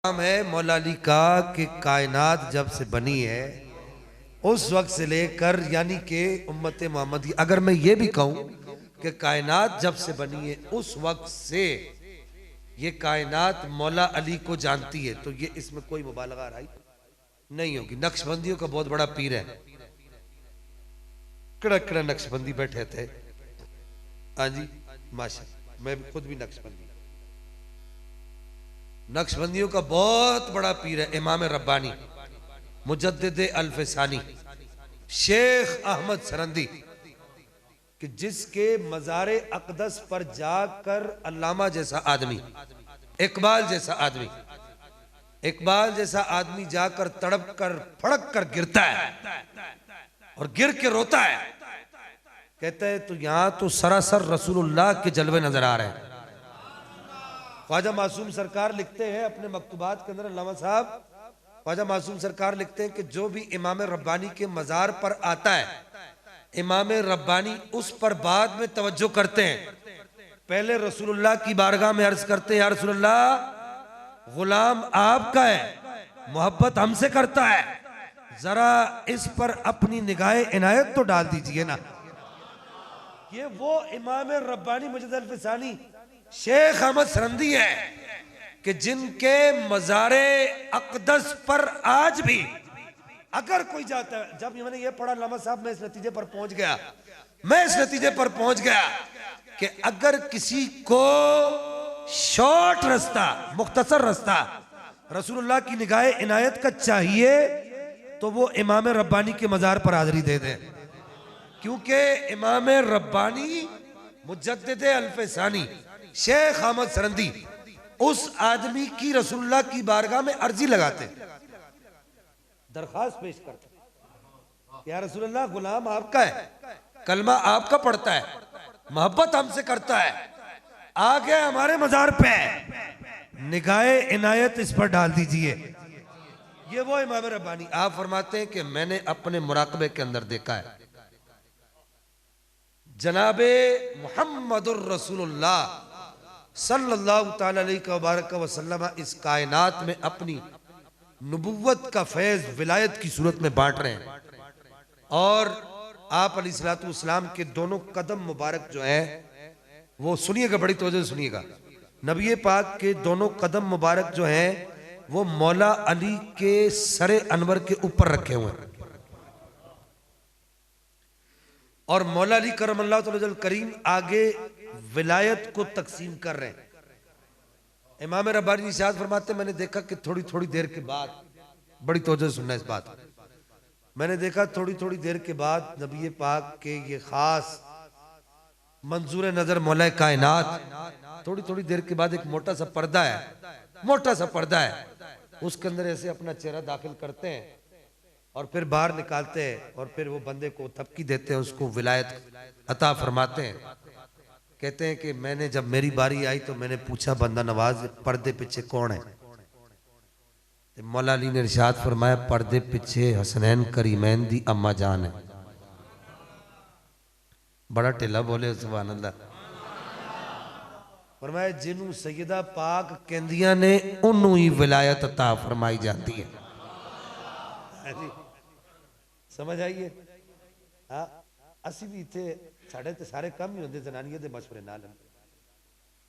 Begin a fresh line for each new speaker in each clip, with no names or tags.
नाम है मौला अली का कि कायनात जब से बनी है उस वक्त से लेकर यानी कि उम्मत मोहम्मदी, अगर मैं ये भी कहूँ कि कायनात जब से बनी है उस वक्त से ये कायनात मौला अली को जानती है, तो ये इसमें कोई मुबालगा राय नहीं होगी। नक्शबंदियों का बहुत बड़ा पीर है, कड़क कड़ा नक्शबंदी बैठे थे। हाँ जी माशा, मैं खुद भी नक्शबंदी, नक्शबंदियों का बहुत बड़ा पीर है इमाम रब्बानी मुजद्दिद अल-फसानी शेख अहमद सरंदी, कि जिसके मज़ारे अक़दस पर जाकर अल्लामा जैसा आदमी, इकबाल जैसा आदमी जाकर तड़प कर फड़क कर गिरता है और गिर के रोता है, कहता है तो यहां तो सरासर रसूलुल्लाह के जलवे नजर आ रहे हैं। ख्वाजा मासूम सरकार लिखते हैं अपने मकतूबात के अंदर, अल्लामा साहब ख्वाजा मासूम सरकार लिखते हैं कि जो भी इमाम रब्बानी के मज़ार पर आता है, इमाम रब्बानी उस पर बाद में तवज्जो करते हैं। पहले रसूलुल्लाह की बारगाह में अर्ज करते हैं, या रसूलुल्लाह गुलाम आपका है, मोहब्बत हमसे करता है, जरा इस पर अपनी निगाह इनायत तो डाल दीजिए ना। ये वो इमाम रब्बानी मुजद्दिद अल-फसानी शेख अहमद सरंदी है कि जिनके मज़ारे अक़दस पर आज भी अगर कोई जाता है, जब मैंने ये पढ़ा अल्लामा साहब, मैं इस नतीजे पर पहुंच गया कि अगर किसी को शॉर्ट रास्ता, मुख्तसर रास्ता रसूलुल्लाह की निगाह इनायत का चाहिए तो वो इमाम रब्बानी के मज़ार पर हाज़री दे दें, क्योंकि इमाम रब्बानी मुजद्दिद अल-फसानी शेख अहमद सरंदी उस आदमी की रसूलुल्लाह की बारगाह में अर्जी लगाते, दरखास्त पेश करते, या रसूलुल्लाह गुलाम आपका है, कलमा आपका पढ़ता है, मोहब्बत हमसे करता है, आ गए हमारे मज़ार पे, निगाह इनायत इस पर डाल दीजिए। ये वो इमाम रब्बानी। आप फरमाते हैं कि मैंने अपने मुराकबे के अंदर देखा है जनाबे मुहम्मदुर रसूलुल्लाह सल्लल्लाहु तआला अलैहि वसल्लम इस कायनात में अपनी नबुव्वत का फैज़ विलायत की सूरत में बांट रहे हैं, और आप अलैहिस्सलाम के दोनों कदम मुबारक जो है वो सुनिएगा, बड़ी तवज्जो से सुनिएगा, नबी पाक के दोनों कदम मुबारक जो हैं वो मौला अली के सरे अनवर के ऊपर रखे हुए हैं, और मौला अली करमल्लाहु तआला करीम आगे विलायत को तकसीम कर रहे हैं। इमाम रब्बानी इरशाद फरमाते, मैंने देखा कि थोड़ी थोड़ी देर के बाद, बड़ी तवज्जो से सुनना इस बात, मैंने देखा थोड़ी थोड़ी देर के बाद नबी पाक के ये खास मंजूर नजर मौला कायनात, थोड़ी थोड़ी देर के बाद एक मोटा सा पर्दा है, उसके अंदर ऐसे अपना चेहरा दाखिल करते हैं और फिर बाहर निकालते हैं, और फिर वो बंदे को थपकी देते हैं, उसको विलायत अता फरमाते हैं। कहते हैं कि मैंने जब मेरी बारी आई तो मैंने पूछा, बंदा नवाज पर्दे पीछे कौन है? तो मौला अली ने इरशाद फरमाया, पर्दे पीछे हसनैन करीमैन दी अम्मा जान है। बड़ा ढिला बोले सुभान अल्लाह। फरमाया जिन्हों सैयदा पाक कहंदियां ने उन्हों ही विलायत अता फरमाई जाती है। समझ आइए? हाँ, असी भी इतने साढ़े ते सारे कम ही होंगे जनानियों के मशवरे ना लें,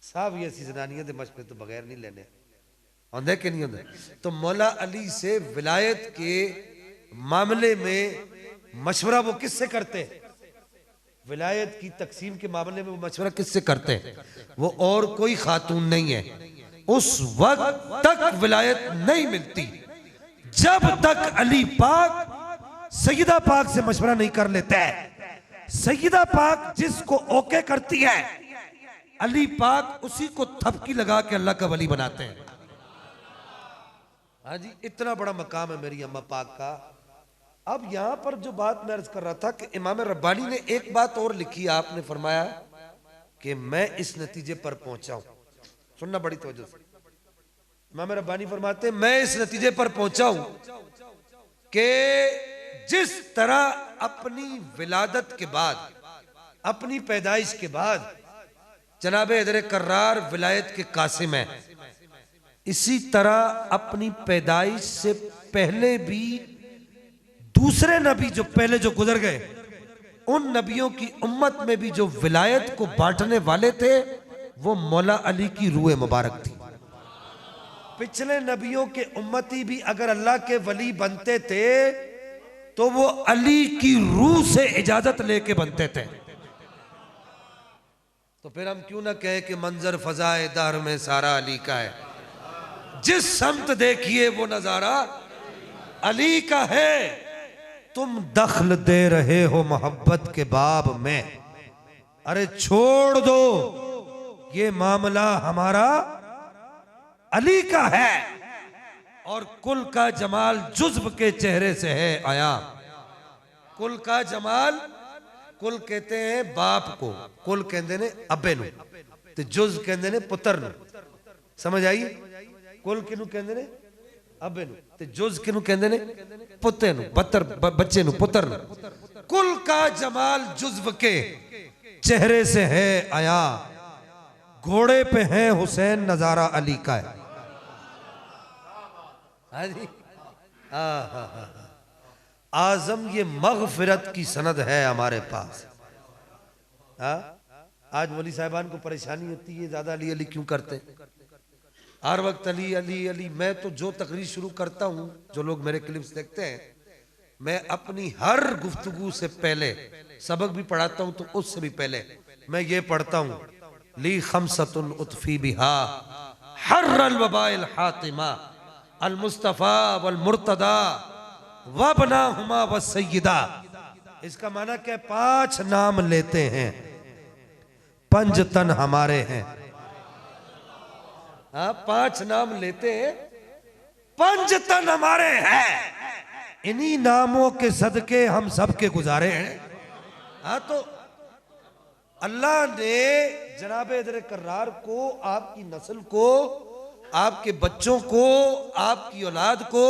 सब ही असी जनानियों के मशवरे तो बगैर नहीं लेने, होंगे कि नहीं होंगे? तो मौला अली से विलायत के मामले में मशवरा वो किससे करते हैं? विलायत की तकसीम के मामले में वो मशवरा किससे करते हैं? वो और कोई खातून नहीं है। उस वक्त तक विलायत नहीं मिलती जब तक अली पाक सैयदा पाक से मशवरा नहीं कर लेते हैं। सैयदा पाक जिसको ओके करती है, अली पाक उसी को थपकी लगा के अल्लाह का वली बनाते हैं। हाँ जी, इतना बड़ा मकाम है मेरी अम्मा पाक का। अब यहां पर जो बात मैं अर्ज कर रहा था कि इमाम रब्बानी ने एक बात और लिखी, आपने फरमाया कि मैं इस नतीजे पर पहुंचा हूं, सुनना बड़ी तवज्जो से। इमाम रब्बानी फरमाते, मैं इस नतीजे पर पहुंचा हूं कि जिस तरह अपनी विलादत के बाद, अपनी पैदाइश के बाद जनाब हैदर कर्रार विलायत के कासिम है, इसी तरह अपनी पैदाइश से पहले भी दूसरे नबी जो पहले जो गुजर गए, उन नबियों की उम्मत में भी जो विलायत को बांटने वाले थे वो मौला अली की रूह मुबारक थी। पिछले नबियों के उम्मती भी अगर अल्लाह के वली बनते थे तो वो अली की रूह से इजाजत लेके बनते थे। तो फिर हम क्यों ना कहे कि मंजर फजाए दार में सारा अली का है, जिस समत देखिए वो नजारा अली का है। तुम दखल दे रहे हो मोहब्बत के बाब में, अरे छोड़ दो ये मामला हमारा अली का है। और कुल का जमाल जुज्ब के चेहरे से है आया। कुल का जमाल, कुल कहते हैं बाप को, कुल कहते ने अब्बे नू, ते जुज कहते ने पुत्र नू। समझ आई? कुल किनू कहते ने अब्बे नू, ते जुज किनू कहते ने पुत्ते नू, बच्चे नू, पुत्र नू। कुल का जमाल जुज्ब के चेहरे से है आया। घोड़े पे है हुसैन, नजारा अली का है। आजम ये मगफिरत की सनद है हमारे पास। आज मौलवी साहिबान को परेशानी होती है ज्यादा अली अली क्यों करते, हर वक्त अली अली अली। मैं तो जो तकरीर शुरू करता हूं, जो लोग मेरे क्लिप्स देखते हैं, मैं अपनी हर गुफ्तगू से पहले सबक भी पढ़ाता हूं तो उससे भी पहले मैं ये पढ़ता हूं, ली खमसतुन उतफी बिहा हर्रल वबाइल हातिमा अल मुस्तफा वल मुर्तदा वबना हुमा व सय्यदा। इसका माना क्या? 5 नाम लेते हैं, पंज तन हमारे हैं। 5 नाम लेते हैं, पंज तन हमारे हैं। इन्हीं नामों के सदके हम सबके गुजारे हैं। तो अल्लाह ने जनाब इधर कर्रार को, आपकी नस्ल को, आपके बच्चों को, आपकी औलाद को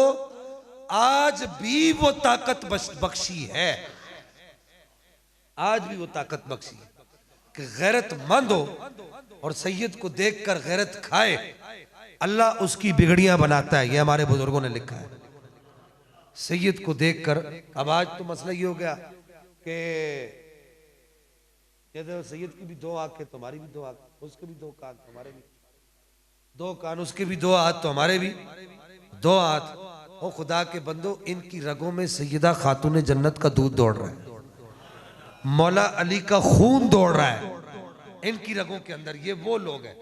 आज भी वो ताकत बख्शी है। आज भी वो ताकत बख्शी है कि गैरतमंद हो और सैयद को देखकर गैरत खाए, अल्लाह उसकी बिगड़ियां बनाता है। ये हमारे बुजुर्गों ने लिखा है। सैयद को देखकर, अब आज तो मसला ये हो गया कि सैयद की भी 2 आंखें, तुम्हारी भी 2 आंखें, उसके भी 2 कान, तुम्हारे भी 2 कान, उसके भी 2 हाथ, तो हमारे भी 2 हाथ। ओ खुदा के बंदो, इनकी रगों में सैयदा खातून जन्नत का दूध दौड़ रहा है, मौला अली का खून दौड़ रहा है इनकी रगों के अंदर। ये वो लोग हैं।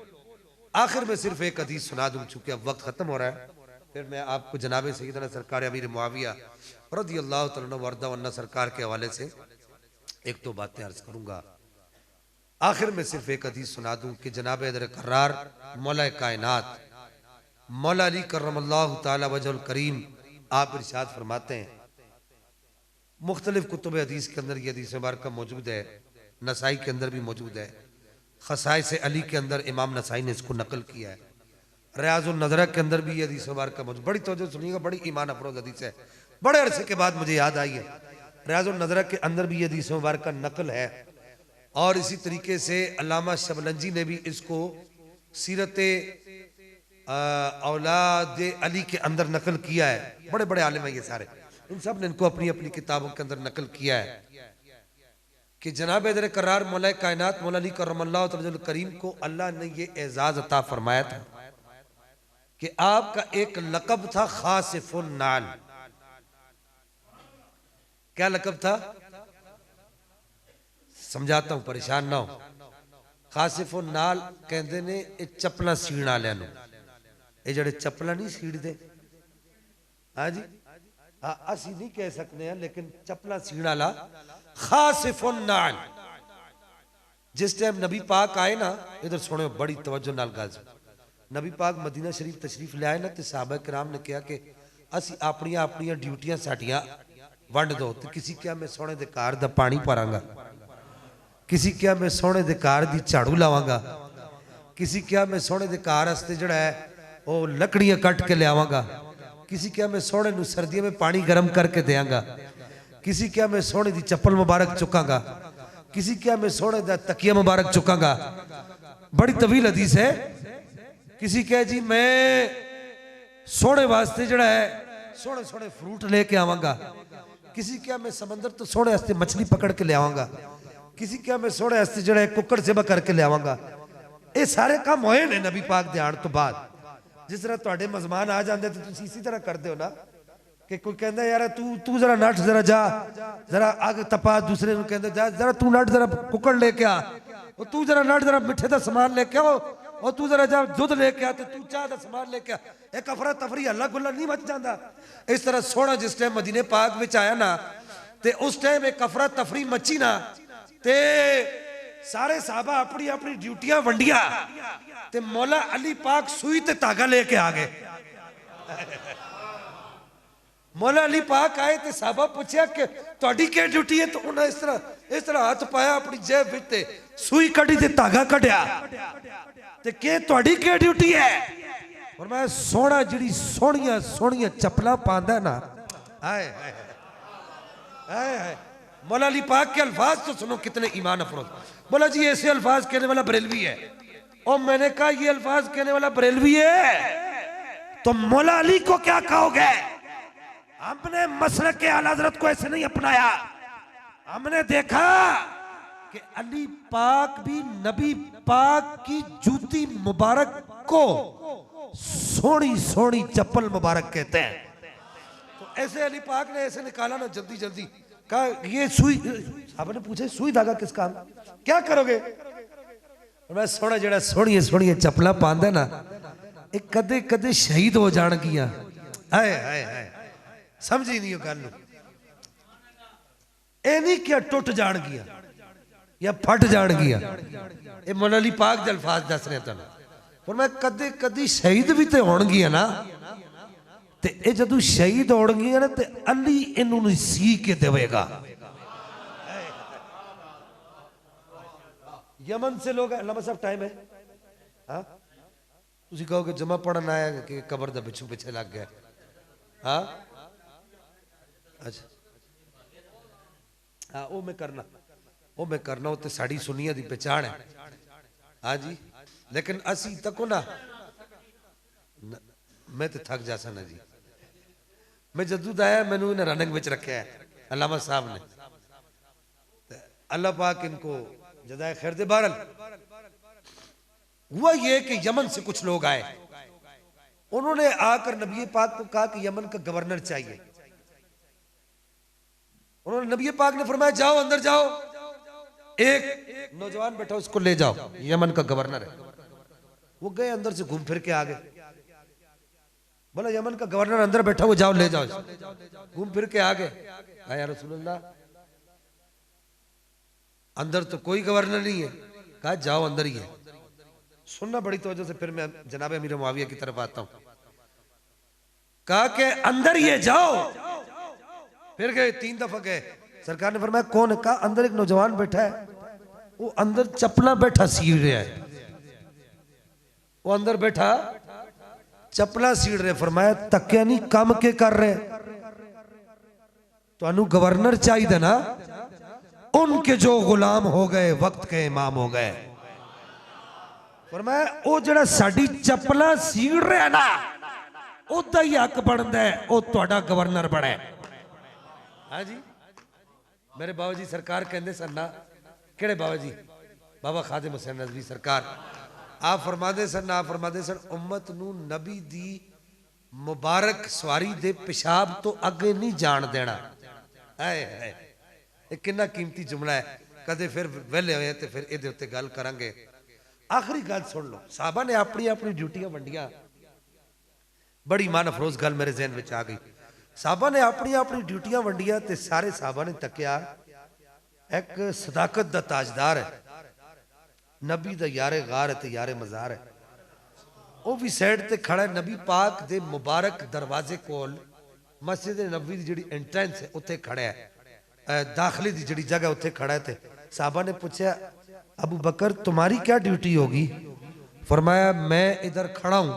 आखिर में सिर्फ एक हदीस सुना दूं, चूंकि अब वक्त खत्म हो रहा है। फिर मैं आपको जनाब सैयदना सरकार अमीर मुआविया रज़ियल्लाहु तआला अन्हु वर्दा वन्ना सरकार के हवाले से एक 2 बातें अर्ज करूंगा। आखिर में सिर्फ एक हदीस सुना दूं कि जनाब इधर कर्रार मौला कायनात मौला अली करमल्लाहु ताला वजहुल करीम आप इरशाद फरमाते हैं, मुख्तलिफ कुतुब हदीस के अंदर ये हदीस मुबारक मौजूद है, नसाई के अंदर भी मौजूद है, खसाइस अली के अंदर इमाम नसाई ने इसको नकल किया है, रियाजुन नज़रा के अंदर भी ये हदीस मुबारक मौजूद। बड़ी तवज्जो सुनिएगा, बड़ी ईमान अफरोज हदीस है, बड़े अरसे के बाद मुझे याद आई है। रियाजुन नज़रा के अंदर भी ये हदीस मुबारक नकल है। और इसी तरीके से अल्लामा शबलंजी ने भी इसको सीरत औलाद अली के अंदर नकल किया है। बड़े बड़े आलिम हैं ये सारे, इन सब ने इनको अपनी अपनी किताबों के अंदर नकल किया है कि जनाब इधर करार मौला कायनात मौला अली करमल्लाहु तआला वजहुल करीम को अल्लाह ने ये एजाज अता फरमाया था कि आपका एक लकब था खासिफुन नाल। क्या लकब था? समझाता हूं, परेशान ना हो। खासिफुन नाल कहते ने चप्पल सीण वाले, ये जड़े चप्पल नहीं सीड़ते, हाँ जी, हाँ असी नहीं कह सकते हैं, लेकिन चप्पल सीण वाला खासिफुन नाल। जिस टाइम नबी पाक आए ना, इधर सुनो बड़ी तवज्जो नाल गल, नबी पाक मदीना शरीफ तशरीफ ले आए ना, तो सहाबा किराम ने कहा कि असी अपनियां अपनियां ड्यूटियां साडियां वंड दो। तो किसी क्या मैं सोने दे कार दा पानी भरांगा, किसी क्या मैं सोने दे कार दी झाड़ू लावांगा, किसी क्या मैं सोने दे कार वास्ते जड़ा है वो लकड़ियां कट के लियावांगा, किसी क्या मैं सोने नू सर्दियों में पानी गर्म करके देंगा, किसी क्या मैं सोने दी चप्पल मुबारक चुकांगा, किसी क्या मैं सोने दा तकिया मुबारक चुकांगा। बड़ी तवील हदीस है। किसी कह जी मैं सोने वास्ते जड़ा है सोने सोने फ्रूट लेके आवांगा, किसी क्या मैं समंदर तो सोने वास्ते मछली पकड़ के ले आवांगा, किसी क्या मैं सोने वास्ते जड़ा है कुकड़ सेवा करके ले आवांगा। ये सारे काम होए ने नबी पाक दे आण तो बाद। जिस तरह तुहाडे मेहमान आ जाते तो तुसीं इसी तरह करते हो ना कि कोई कहता यार तू जरा नट जरा जा जरा आग तपा, दूसरे को कहता जा जरा तू नट जरा कुकड़ लेके आ, और तू जरा नट जरा मिठे का सामान लेके आओ, और तू जरा जा दूध लेके आ, तो तू चाह का सामान लेके आ। एक अफरा तफरी हल्ला गुल्ला नहीं मच जाता। इस तरह सोना जिस टाइम मदीने पाक विच आया ना ते उस टाइम एक अफरा तफरी मची ना ते सारे साहबा अपनी अपनी ड्यूटियां वंडिया ते मौला अली पाक सुई ते धागा लेके आ गए। मौला अली पाक आए ते साहबा पूछया कि तुहाडी क्या ड्यूटी है, तो उन्हें इस तरह हाथ पाया अपनी जेब विच ते सुई कड़ी ते धागा कढ़िया ते के तुहाडी क्या ड्यूटी है। और मैं सोना जिहड़ी सोहणियां सोहणियां चप्पलां पांदा ना, हाय हाय हाय हाय, मौला अली पाक के अल्फाज तो सुनो कितने ईमान अफरोज। बोला जी ऐसे अल्फाज कहने वाला बरेलवी है, और मैंने कहा ये अल्फाज कहने वाला बरेलवी है तो मौला अली को क्या कहोगे। हमने मसलक के आला हज़रत को ऐसे नहीं अपनाया, हमने देखा कि अली पाक भी नबी पाक की जूती मुबारक को सोनी सोनी चप्पल मुबारक कहते हैं। तो ऐसे अली पाक ने ऐसे निकाला ना जल्दी जल्दी, कहा ये सुई, आपने पूछे सुई धागा किस काम, क्या करोगे। मैं सोना जड़ा सोहणियां सोहणियां चप्पलां पांदा ना एक कदे कदे शहीद हो जाणगियां। हाय हाय हाय, समझी नहीं गल, ए नहीं क्या टुट जाणगियां या फट जाणगियां। ये मौला अली पाक दे अल्फाज दस रहे तुहानू। पर मैं कदे कदी शहीद भी तो होणगियां ना, ते ये जदों शहीद होणगियां ना ते अली इन्हू नहीं सी के देवेगा। यमन से लोग, लम्बा साहब टाइम है, हाँ तुसी कहोगे जमा पढ़न आया कि कबर दा पिछू पिछे लग गया। हाँ अच्छा हाँ वो मैं करना वो तो साड़ी सुनिया दी पहचान है। हाँ जी, लेकिन असी तको ना मैं तो थक जासा ना जी। मैं जदू आया मैनू इन्हें रनिंग में रखा है अल्लामा साहब ने, अल्लाह पाक इनको जदाए खैर दे। बहरल हुआ ये कि यमन से कुछ लोग आए, उन्होंने आकर नबी पाक को कहा कि यमन का गवर्नर चाहिए। उन्होंने नबी पाक ने फरमाया जाओ अंदर जाओ, एक नौजवान बैठा उसको ले जाओ, यमन का गवर्नर है। वो गए अंदर से घूम फिर के आ गए। बोला यमन का गवर्नर अंदर बैठा हुआ, जाओ ले जाओ। घूम फिर के आ गए। आया रसूलुल्लाह अंदर तो कोई गवर्नर नहीं है। कहा जाओ अंदर ही है। सुनना बड़ी तवज्जो से, फिर मैं जनाब अमीर मुआविया की तरफ आता हूं। कहा कि अंदर ही है जाओ। फिर गए, 3 दफा गए। सरकार ने फरमाया कौन है। कहा अंदर एक नौजवान बैठा है, वो अंदर चप्पला बैठा सीड़ रहा है, वो अंदर बैठा चप्पला सीड़ रहे। फरमाया तक्या नहीं कम के कर रहे, तो गवर्नर चाहिए ना। उनके जो गुलाम हो गए वक्त के इमाम हो गए। फरमाया वो जड़ा साडी चप्पला सीड़ रहा है ना, ओदा ही हक बनता है वो तुहाडा गवर्नर बने। हाँ जी, मेरे बाबा जी सरकार कहते सन ना, केड़े बाबा जी, बाबा खादिम हुसैन नज़वी सरकार, आप फरमाते सन उम्मत नू नबी दी मुबारक सवारी दे पेशाब तो अगे नहीं जान देना। हाय हाय, एक कितना कीमती जुमला है। कदे फिर वेले होए तो फिर इहदे उत्ते गल करांगे। आखिरी गल सुन लो, साहबा ने अपनी अपनी ड्यूटियां वंडियां। बड़ी मान अफरोज गल मेरे जहन में आ गई। साहबा ने अपनी अपनी ड्यूटियां वंडियां ते सारे साहबा ने तकिया एक सदाकत दा ताजदार है, नबी दा यारे गार है ते यारे मजार है। वो भी साइड ते खड़ा है नबी पाक दे मुबारक दरवाजे कोल, मस्जिद नबी दी जिहड़ी एंट्रेंस है उत्थे खड़ा है, दाखिले दी जिहड़ी जगह उत्थे खड़ा है। ते साहबा ने पूछा अबू बकर तुम्हारी क्या ड्यूटी होगी। फरमाया मैं इधर खड़ा हूं,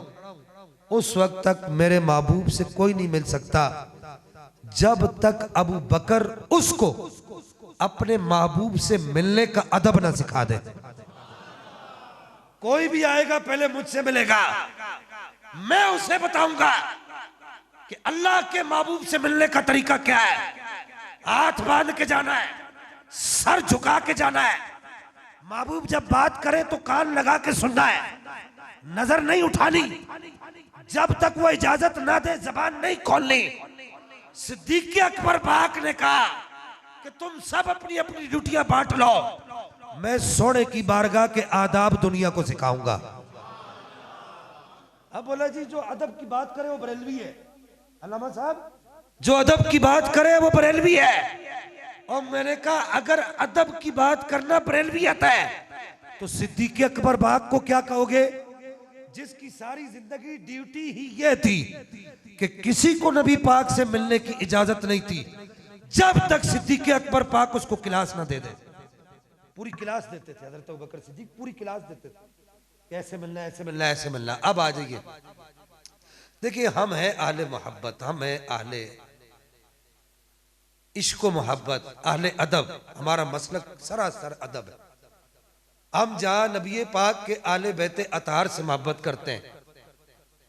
उस वक्त तक मेरे महबूब से कोई नहीं मिल सकता जब तक अबू बकर उसको अपने महबूब से मिलने का अदब ना सिखा दे। कोई भी आएगा पहले मुझसे मिलेगा, मैं उसे बताऊंगा कि अल्लाह के महबूब से मिलने का तरीका क्या है। हाथ बांध के जाना है, सर झुका के जाना है। महबूब जब बात करे तो कान लगा के सुनना है, नजर नहीं उठानी। जब तक वो इजाजत ना दे जबान नहीं खोलनी। सिद्दीक अकबर पाक ने कहा कि तुम सब अपनी अपनी ड्यूटियां बांट लो, मैं सोने की बारगाह के आदाब दुनिया को सिखाऊंगा। अब बोला जी जो अदब की बात करे वो बरेलवी है। अल्लामा साहब जो अदब की बात करे वो बरेलवी है। और मैंने कहा अगर अदब की बात करना बरेलवियत है तो सिद्दीक अकबर पाक को क्या कहोगे, जिसकी सारी जिंदगी ड्यूटी ही ये थी कि किसी को नबी पाक से मिलने की इजाजत नहीं थी जब तक सिद्दीक अकबर पाक उसको क्लास ना दे दे। पूरी क्लास देते थे हजरत अबू बकर सिद्दीक, पूरी क्लास देते थे कैसे मिलना, ऐसे मिलना, ऐसे मिलना। अब आ जाइए, देखिए हम हैं आहले मोहब्बत, हम हैं आहले इश्क मोहब्बत, आहले अदब। हमारा मसलक सरासर अदब है। हम जहां नबी पाक के आले बैते अतार से मोहब्बत करते हैं,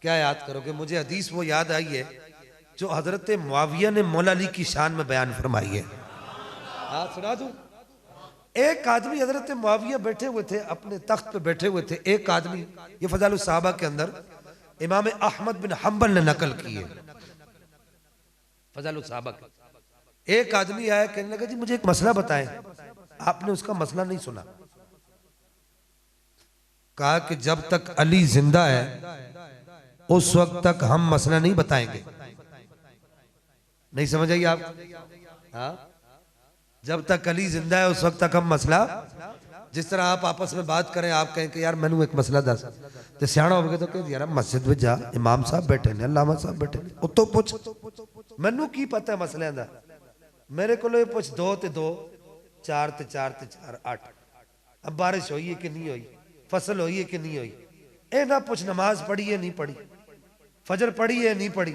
क्या याद करोगे? मुझे हदीस वो याद आई है जो हजरत मुआविया ने मौला अली की शान में बयान फरमाई है। हाँ सुना दूं। एक आदमी, हजरत मुआविया बैठे हुए थे, अपने तख्त पे बैठे हुए थे। एक आदमी, ये फजालुल सहाबा के अंदर इमाम अहमद बिन हम्बल ने नकल की है, फजालुल सहाबा के। एक आदमी आया, कहने लगा जी मुझे एक मसला बताएं। आपने उसका मसला नहीं सुना। कहा कि जब तक अली जिंदा है उस वक्त तक हम मसला नहीं बताएंगे। नहीं समझ आई आप? हाँ, जब तक अली जिंदा है उस वक्त तक हम मसला, जिस तरह आप आपस में बात करें, आप कहें कि यार मैनू एक मसला दस, तो सियाना हो गया तो कह यार मस्जिद में जा, इमाम साहब बैठे ने, अल्लामा साहब बैठे ने, उतो पुछ, मैनू की पता मसलियां दा, मेरे को पुछ 2 ते 2 4 ते 4 ते 4 8। अब बारिश हुई है कि नहीं हुई, फसल हुई है कि नहीं हुई, ए ना पूछ नमाज पढ़ी है नहीं पढ़ी, फजर पढ़ी है नहीं पढ़ी,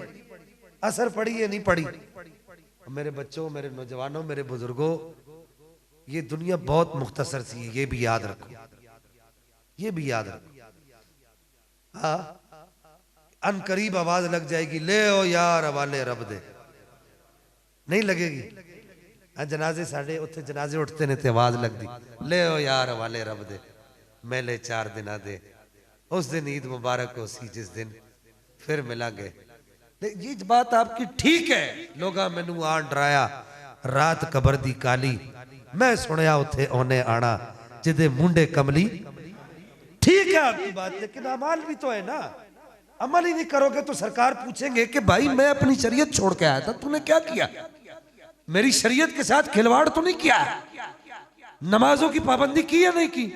असर पढ़ी है नहीं पढ़ी। मेरे बच्चों, मेरे नौजवानों, मेरे बुजुर्गों, ये दुनिया बहुत मुख्तसर सी है, ये भी याद रखो, ये भी याद रखो। हाँ, अन करीब आवाज लग जाएगी, ले ओ यार हवाले रब दे, नहीं लगेगी? जनाजे साढ़े उत्थे जनाजे उठते ने ते आवाज लगती, ले ओ यार हवाले रब दे, मेले 4 दिना दे, उस दिन ईद मुबारक हो सी जिस दिन फिर मिलांगे। ये बात आपकी ठीक है। लोग मैनू आन डराया रात कबर दी काली, मैं सुनिया उथे ओने आना जिदे मुंडे कमली। ठीक है आपकी बात, लेकिन अमल भी तो है ना। अमल ही नहीं करोगे तो सरकार पूछेंगे कि भाई मैं अपनी शरीयत छोड़ के आया था, तूने क्या किया? मेरी शरीयत के साथ खिलवाड़ तो नहीं किया? नमाजों की पाबंदी की या नहीं की?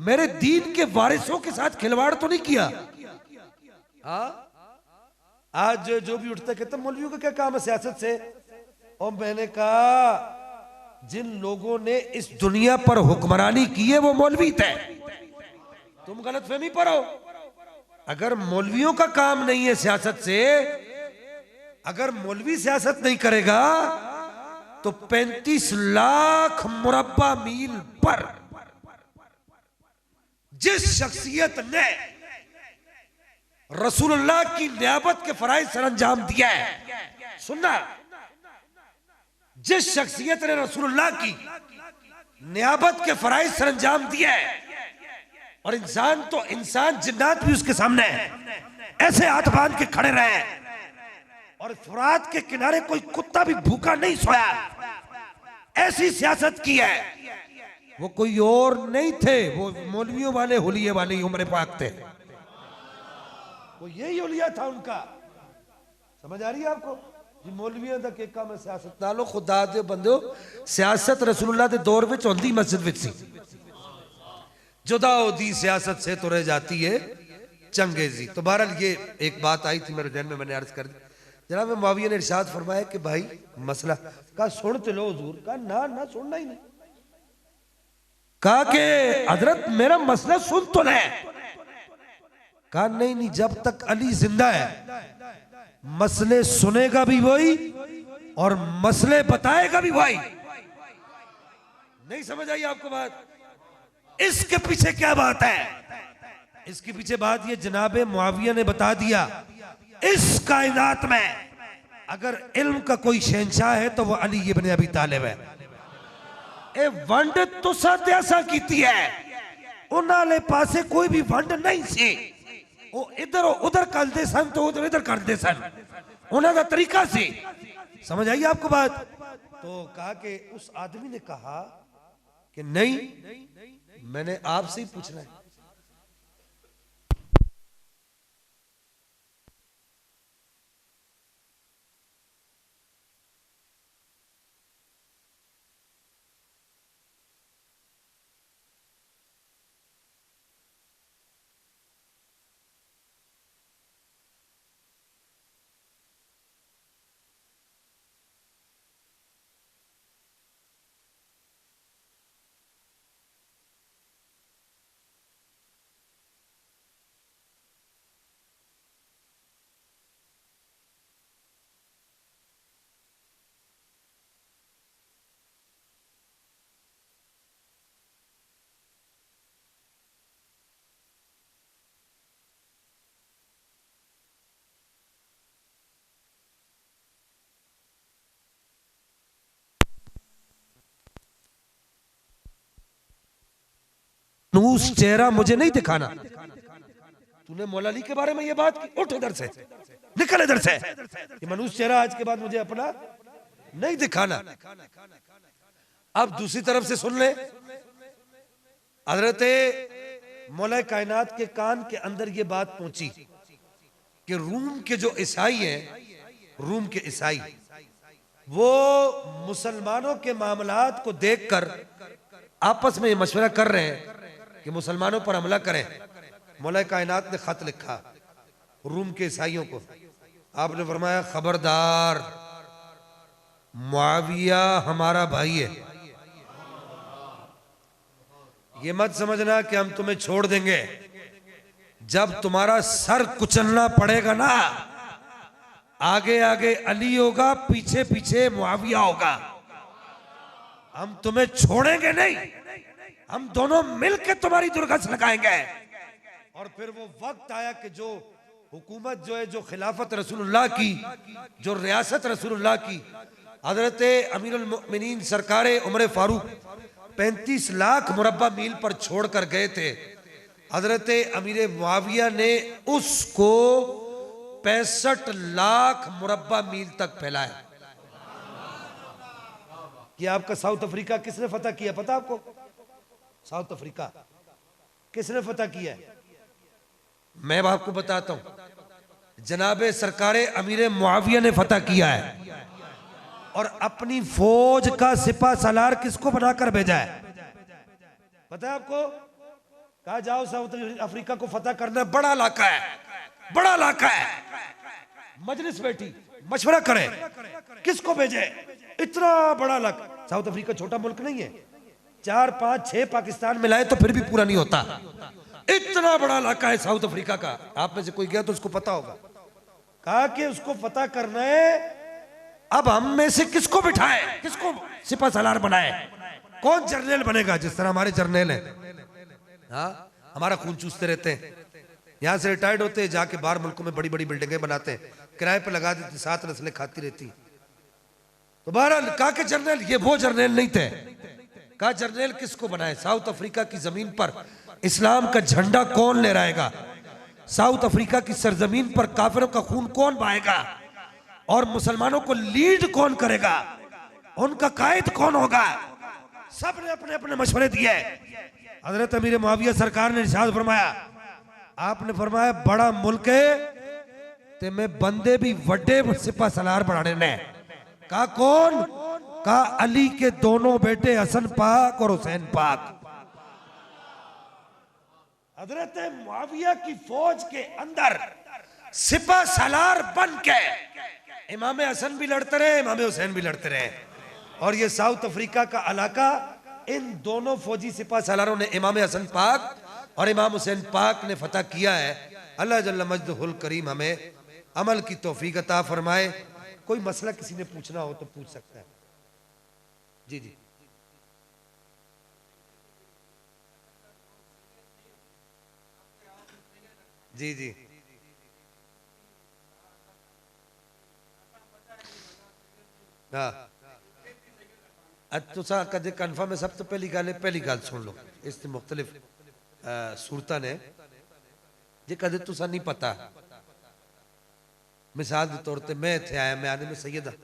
मेरे दीन के वारिसों के साथ खिलवाड़ तो नहीं किया? आज जो भी उठते कहते मौलवियों का क्या काम है सियासत से? और मैंने कहा जिन लोगों ने इस दुनिया पर हुक्मरानी की है वो मौलवी थे, तुम गलत फहमी पर हो। अगर मौलवियों का काम नहीं है सियासत से, अगर मौलवी सियासत नहीं करेगा तो 35 लाख मुरब्बा मील पर जिस शख्सियत ने रसूलुल्लाह की नियाबत के फराइज सर अंजाम दिया है, सुनना, जिस शख्सियत ने रसूलुल्लाह की नियाबत के फराइज सर अंजाम दिया है, और इंसान तो इंसान, जिन्नात भी उसके सामने है, ऐसे हाथ बांध के खड़े रहे, और फुरात के किनारे कोई कुत्ता भी भूखा नहीं सोया, ऐसी सियासत की है। वो कोई और नहीं थे, वो मौलवियों वाले हुलिये वाले उम्र पाक थे, वो यही हुलिया था उनका। समझ आ रही है आपको? जी मौलवियों दा के काम है सियासत नालो, खुदा दे बंदो सियासत रसूलुल्लाह दे दौर विच होंदी मस्जिद विच सी, जुदा होती सियासत से तो रह जाती है चंगेजी। तो बहरहाल ये एक बात आई थी मेरे ध्यान में, मैंने अर्ज कर दी। जनाब मुआविया ने इरशाद फरमाया कि भाई मसला, कहा सुन तो लो हुजूर, कहा ना ना सुनना ही नहीं। कहा कि हजरत मेरा मसला सुन तो ले। कहा नहीं नहीं, जब तक अली जिंदा है मसले सुनेगा भी वही और मसले बताएगा भी वही। नहीं समझ आई आपको बात? इसके पीछे क्या बात है? इसके पीछे बात ये, जनाबे मुआविया ने बता दिया इस कायनात में अगर इल्म का कोई शहंशाह है तो वो अली इब्न अबी तालिब है। ए वंड तुसा त्यासा कीती है, उन्हां पासे कोई भी वंड नहीं सी, वो इधर उधर करते सन तो उधर इधर करते सन, उन्होंने तरीका सी। समझ आई आपको बात? तो कहा कि उस आदमी ने कहा कि नहीं, मैंने आपसे ही पूछना है। नूस चेहरा मुझे नहीं दिखाना। तूने मौला अली के बारे में ये बात की, उठ इधर से, निकल इधर से, ये मनूस चेहरा आज के बाद मुझे अपना नहीं दिखाना। अब दूसरी तरफ से सुन ले, हजरत मौला कायनात के कान के अंदर ये बात पहुंची कि रूम के जो ईसाई हैं, रूम के ईसाई वो मुसलमानों के मामलात को देखकर आपस में ये मशवरा कर रहे हैं कि मुसलमानों पर हमला करें। मौला कायनात ने खत लिखा रूम के ईसाइयों को, आपने फरमाया खबरदार, मुआविया हमारा भाई है, ये मत समझना कि हम तुम्हें छोड़ देंगे। जब तुम्हारा सर कुचलना पड़ेगा ना, आगे आगे अली होगा, पीछे पीछे मुआविया होगा, हम तुम्हें छोड़ेंगे नहीं, हम दोनों मिलकर तुम्हारी दुर्गस लगाएंगे। और फिर वो वक्त आया कि जो हुकूमत जो है, जो खिलाफत रसूलुल्लाह की, जो रियासत रसूलुल्लाह की, हजरत अमीरुल मोमिनीन सरकारे उमर फारूक 35 लाख मुरब्बा मील पर छोड़कर गए थे। हजरत अमीर मुआविया ने उसको 65 लाख मुरब्बा मील तक फैलाया। कि आपका साउथ अफ्रीका किसने फतह किया पता आपको? साउथ अफ्रीका किसने फतह किया है? मैं आपको बताता हूं, जनाबे सरकारे अमीर मुआविया ने फतह किया है। और अपनी फौज का सिपा सलार किसको बनाकर भेजा है पता है आपको? कहा जाओ साउथ अफ्रीका को फतह करना, बड़ा इलाका है, बड़ा इलाका है। मजलिस बैठी, मशवरा करे, किसको भेजे? इतना बड़ा इलाका। साउथ अफ्रीका छोटा मुल्क नहीं है, 4, 5, 6 पाकिस्तान मिलाए तो फिर भी पूरा नहीं होता। इतना बड़ा इलाका है साउथ अफ्रीका का। आप में से कोई गया तो उसको पता होगा। कहा कि उसको फतह करना है, अब हम में से किसको बिठाए, किसको सिपा सलार बनाए, कौन जर्नल बनेगा? जिस तरह हमारे जर्नल हैं, हाँ, हमारा खून चूसते रहते हैं, यहां से रिटायर्ड होते हैं, जाके बाहर मुल्कों में बड़ी बड़ी बिल्डिंगें बनाते हैं, किराए पे लगा देते, 7 नस्लें खाती रहती। तो बहरहाल कहा कि जर्नल, ये वो जर्नल नहीं थे। कहा जर्नल किसको बनाए? साउथ अफ्रीका की जमीन पर इस्लाम का झंडा कौन लहराएगा? साउथ अफ्रीका की सरजमीन पर काफिरों का खून कौन बहाएगा? और मुसलमानों को लीड कौन करेगा? उनका कायद कौन होगा? सब ने अपने अपने मशवरे दिए। हजरत अमीर मुआविया सरकार ने इरशाद फरमाया, आपने फरमाया बड़ा मुल्क है ते में बंदे भी वड्डे सिपा सलार बढ़ाने ने। कहा कौन? कहा अली के दोनों बेटे हसन पाक और हुसैन पाक। हजरत मुआविया की फौज के अंदर सिपा सलार बन के इमाम हसन भी लड़ते रहे, इमाम हुसैन भी लड़ते रहे। और ये साउथ अफ्रीका का इलाका, इन दोनों फौजी सिपा सलारों ने, इमाम हसन पाक और इमाम हुसैन पाक ने फतह किया है। अल्लाह जल्ल मजदहुल करीम हमें अमल की तौफीक अता फरमाए। कोई मसला किसी ने पूछना हो तो पूछ सकता है। जी जी। जी जी हाँ तुसा कदे कन्फर्म है। सब तो पहली गल सुन लो, इस मुख्तलिफ सूरत ने जे कदे तुसा नहीं पता, मिसाल के तौर पर मैं इतने आया, मैं आने में सैयद हाँ,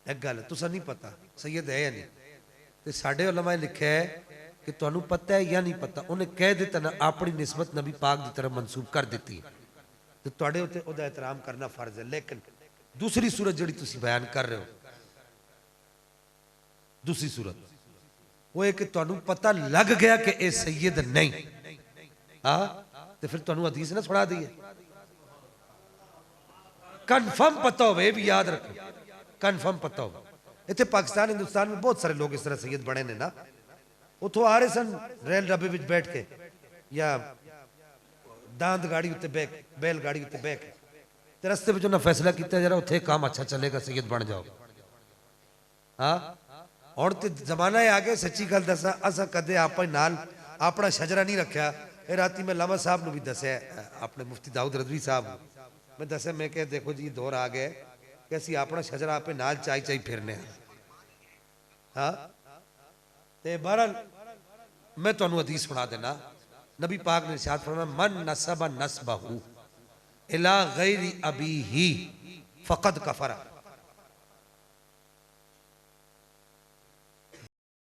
एक गल तुसा नहीं पता सैयद है या नहीं, तो साढ़े उलमा लिखा है कि तुहानू पता है या नहीं पता, उन्हें कह दिता ना अपनी निस्बत नबी पाक की तरफ मनसूब कर दी, तो तुहाडे उत्ते उहदा एहतराम करना फर्ज है। लेकिन दूसरी सूरत जिहड़ी तुसीं बयान कर रहे हो, दूसरी सूरत वो है कि तुहानू पता लग गया कि यह सैयद नहीं, हाँ तो फिर तुहानू हदीस ना सुना दी है। कन्फर्म पता हो, भी याद रखो, कन्फर्म पता हो। इतने पाकिस्तान हिंदुस्तान में बहुत सारे लोग इस तरह सैयद बने ने ना, उतो आ रहे सन रेल डब्बे में बैठ के या दांद गाड़ी उत्ते बह के, बैलगाड़ी उत्ते बह के, ते रस्ते में जो ना फैसला किया जरा उत्थे काम अच्छा चलेगा, सैयद बन जाओ। हाँ और तो जमाना है आगे, सच्ची गल दसा असा कदे आप नाल अपना शजरा नहीं रखा। ये राती मैं लामा साहब भी दसिया, अपने मुफ्ती दाऊद रजवी साहब मैं दसिया, मैं क्या देखो जी दौर आ गए कि असी अपना शजरा आपे नाल चाई चाई फिरने। हाँ ते बहरहाल मैं तुहानू हदीस सुना देना, नबी पाक ने इरशाद फरमाया, मन नसबा नसबहू इला गैरि अबीही फकद कफरा।